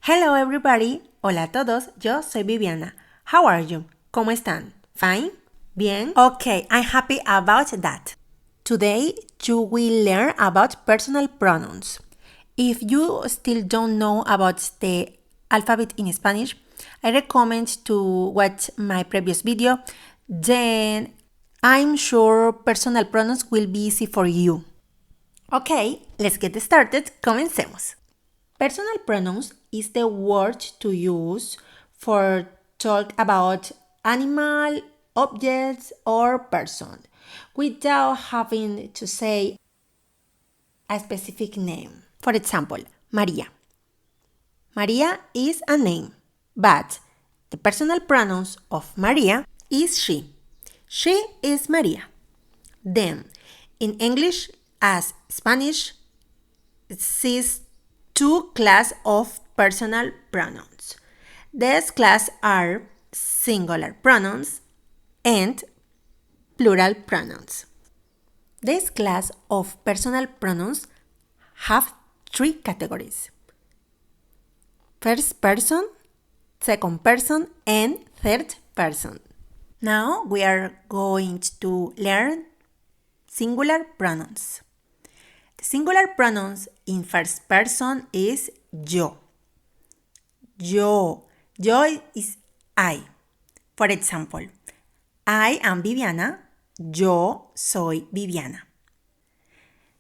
Hello everybody, hola a todos, yo soy Viviana. How are you? ¿Cómo están? Fine? Bien? Okay, I'm happy about that. Today you will learn about personal pronouns. If you still don't know about the alphabet in Spanish, I recommend to watch my previous video, then I'm sure personal pronouns will be easy for you. Okay, let's get started. Comencemos. Personal pronouns is the word to use for talk about animal, objects, or person without having to say a specific name. For example, Maria. Maria is a name, but the personal pronouns of Maria is she. She is Maria. Then, in English as Spanish, it exists two classes of personal pronouns. These classes are singular pronouns and plural pronouns. This class of personal pronouns have three categories: first person, second person, and third person. Now we are going to learn singular pronouns. The singular pronouns in first person is yo. Yo. Yo is I. For example, I am Viviana. Yo soy Viviana.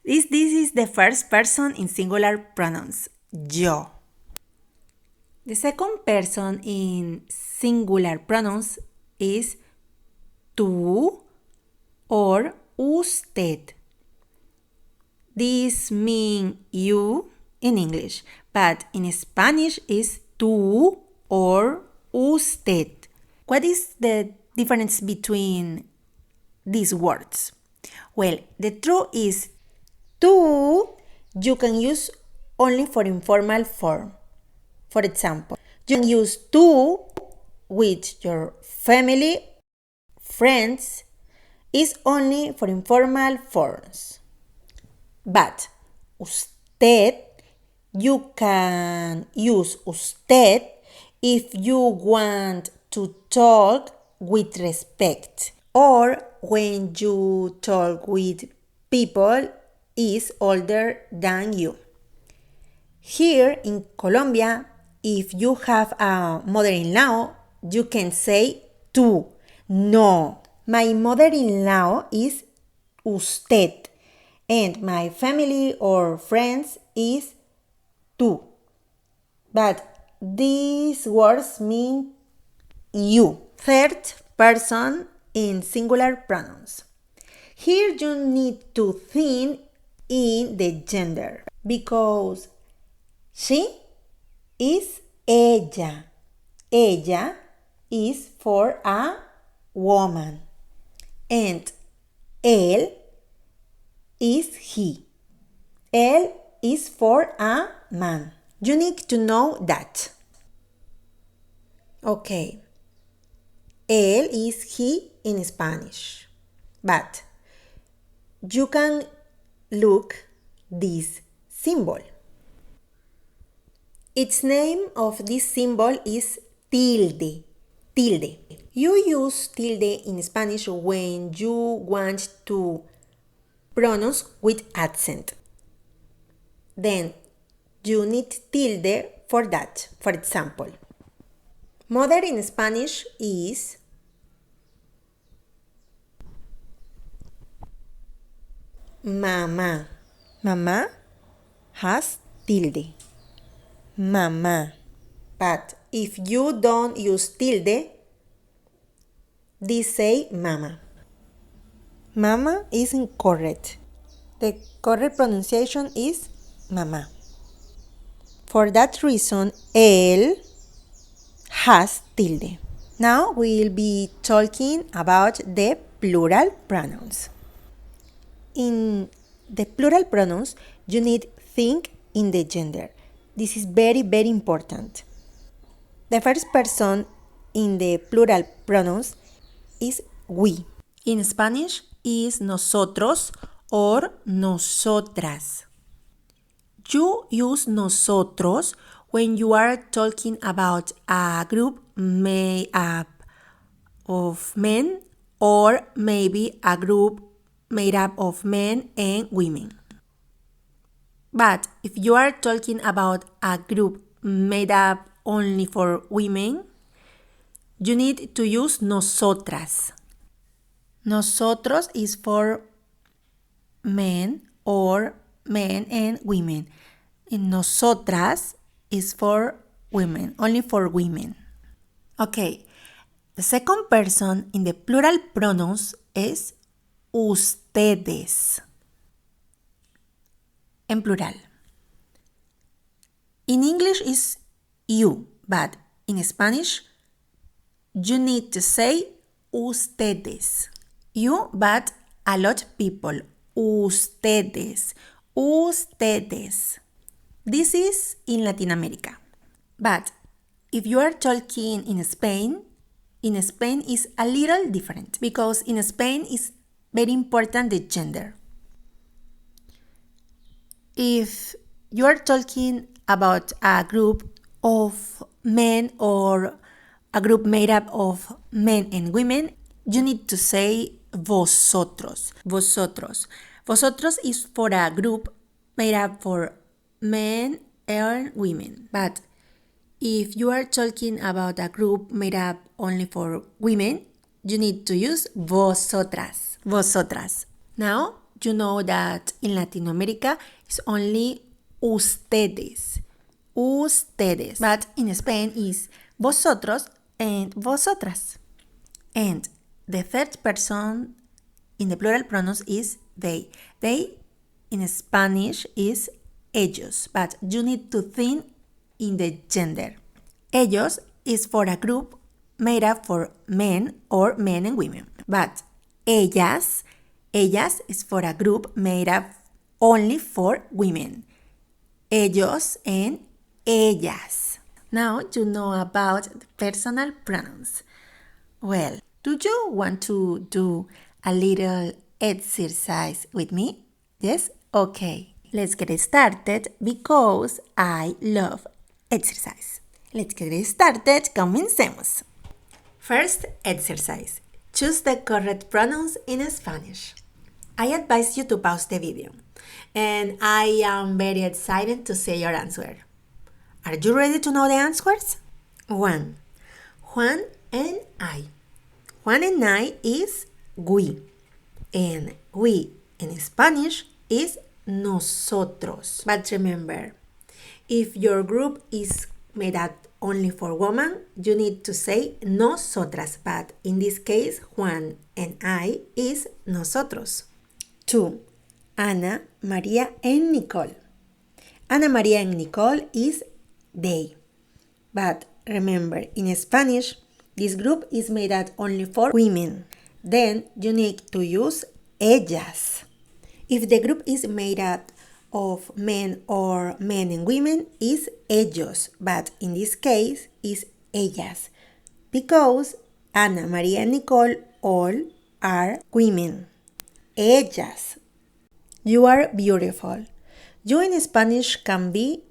This is the first person in singular pronouns, yo. The second person in singular pronouns is tú or usted. This means you in English, but in Spanish is tú or usted. What is the difference between these words? Well, the truth is tú you can use only for informal form. For example, you can use tú with your family, friends, is only for informal forms. But usted, you can use usted if you want to talk with respect or when you talk with people is older than you. Here in Colombia, if you have a mother-in-law, you can say tú. No, my mother-in-law is usted. And my family or friends is tú. But these words mean you. Third person in singular pronouns. Here you need to think in the gender because she is ella. Ella is for a woman. And él is he. Él is for a man. You need to know that. Okay. Él is he in Spanish. But you can look this symbol. Its name of this symbol is tilde. Tilde. You use tilde in Spanish when you want to pronounce with accent. Then you need tilde for that. For example, mother in Spanish is mamá. Mamá has tilde. Mamá. But if you don't use tilde, this say mama. Mama is incorrect. The correct pronunciation is mama. For that reason, él has tilde. Now we'll be talking about the plural pronouns. In the plural pronouns, you need think in the gender. This is very, very important. The first person in the plural pronouns is we. In Spanish is nosotros or nosotras. You use nosotros when you are talking about a group made up of men or maybe a group made up of men and women. But if you are talking about a group made up only for women, you need to use nosotras. Nosotros is for men or men and women. And nosotras is for women, only for women. Okay, the second person in the plural pronouns is ustedes. En plural. In English is you, but in Spanish, you need to say ustedes. You, but a lot of people. Ustedes. Ustedes. This is in Latin America. But if you are talking in Spain is a little different because in Spain is very important the gender. If you are talking about a group of men or a group made up of men and women, you need to say vosotros. Vosotros. Vosotros is for a group made up for men and women. But if you are talking about a group made up only for women, you need to use vosotras. Vosotras. Now, you know that in Latin America, it's only ustedes. Ustedes. But in Spain is vosotros and vosotras. And the third person in the plural pronouns is they. They in Spanish is ellos, but you need to think in the gender. Ellos is for a group made up for men or men and women. But ellas is for a group made up only for women. Ellos and ellas. Now you know about the personal pronouns. Well, do you want to do a little exercise with me? Yes? Okay. Let's get started because I love exercise. Let's get started. Comencemos. First exercise. Choose the correct pronouns in Spanish. I advise you to pause the video. And I am very excited to see your answer. Are you ready to know the answers? 1. Juan and I. Juan and I is we. And we in Spanish is nosotros. But remember, if your group is made up only for women, you need to say nosotras. But in this case, Juan and I is nosotros. 2. Ana, María, and Nicole. Ana, María, and Nicole is they. But remember, in Spanish, this group is made up only for women. Then you need to use ellas. If the group is made up of men or men and women, is ellos. But in this case, is ellas. Because Ana, María, and Nicole all are women. Ellas. You are beautiful. You in Spanish can be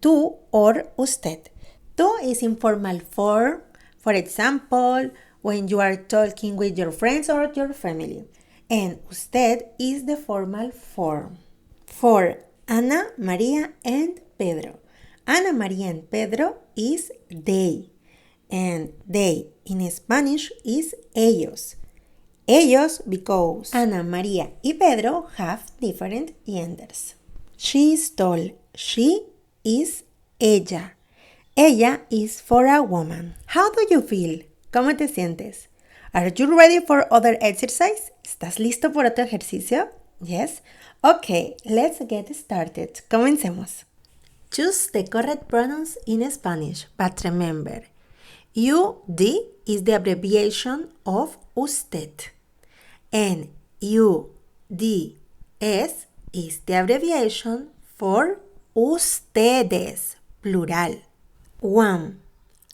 tú or usted. Tú is informal form. For example, when you are talking with your friends or your family. And usted is the formal form. For Ana, María, and Pedro. Ana, María, and Pedro is they. And they in Spanish is ellos. Ellos because Ana, María, y Pedro have different genders. She is tall. She is ella. Ella is for a woman. How do you feel? ¿Cómo te sientes? Are you ready for other exercise? ¿Estás listo por otro ejercicio? Yes? Okay, let's get started. Comencemos. Choose the correct pronouns in Spanish, but remember, UD is the abbreviation of usted, and UDS is the abbreviation for ustedes, plural. 1.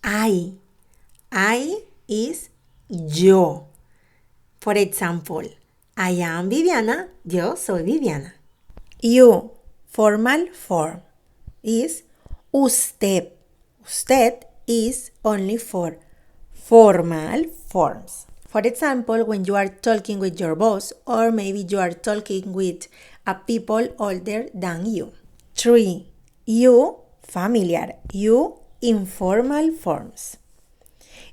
I is yo. For example, I am Viviana, yo soy Viviana. You, formal form, is usted. usted is only for formal forms. For example, when you are talking with your boss or maybe you are talking with a people older than you. 3. You, familiar. You, informal forms.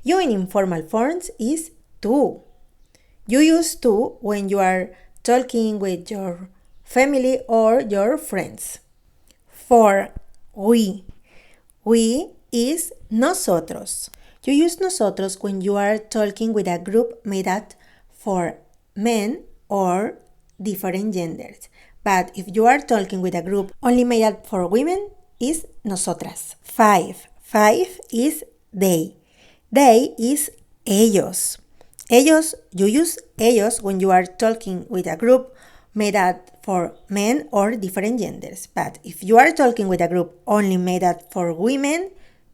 You in informal forms is tú. You use tú when you are talking with your family or your friends. 4. We. We is nosotros. You use nosotros when you are talking with a group made up for men or different genders. But if you are talking with a group only made up for women, is nosotras. 5. 5 is they. They is ellos. Ellos, you use ellos when you are talking with a group made up for men or different genders. But if you are talking with a group only made up for women,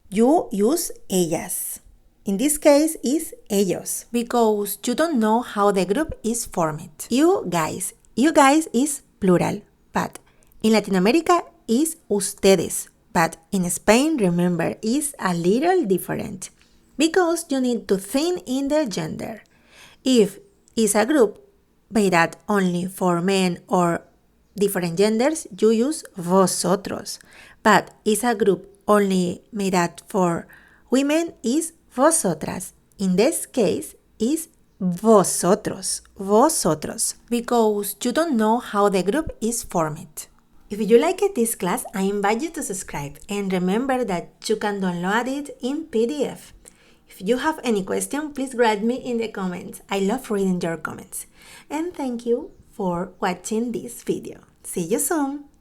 you use ellas. In this case is ellos, because you don't know how the group is formed. You guys. You guys is plural, but in Latin America is ustedes. But in Spain, remember, is a little different, because you need to think in the gender. If it's a group made up only for men or different genders, you use vosotros. But it's a group only made up for women, is vosotras. In this case, is vosotros. Vosotros. Because you don't know how the group is formed. If you liked this class, I invite you to subscribe and remember that you can download it in PDF. If you have any question, please write me in the comments. I love reading your comments. And thank you for watching this video. See you soon!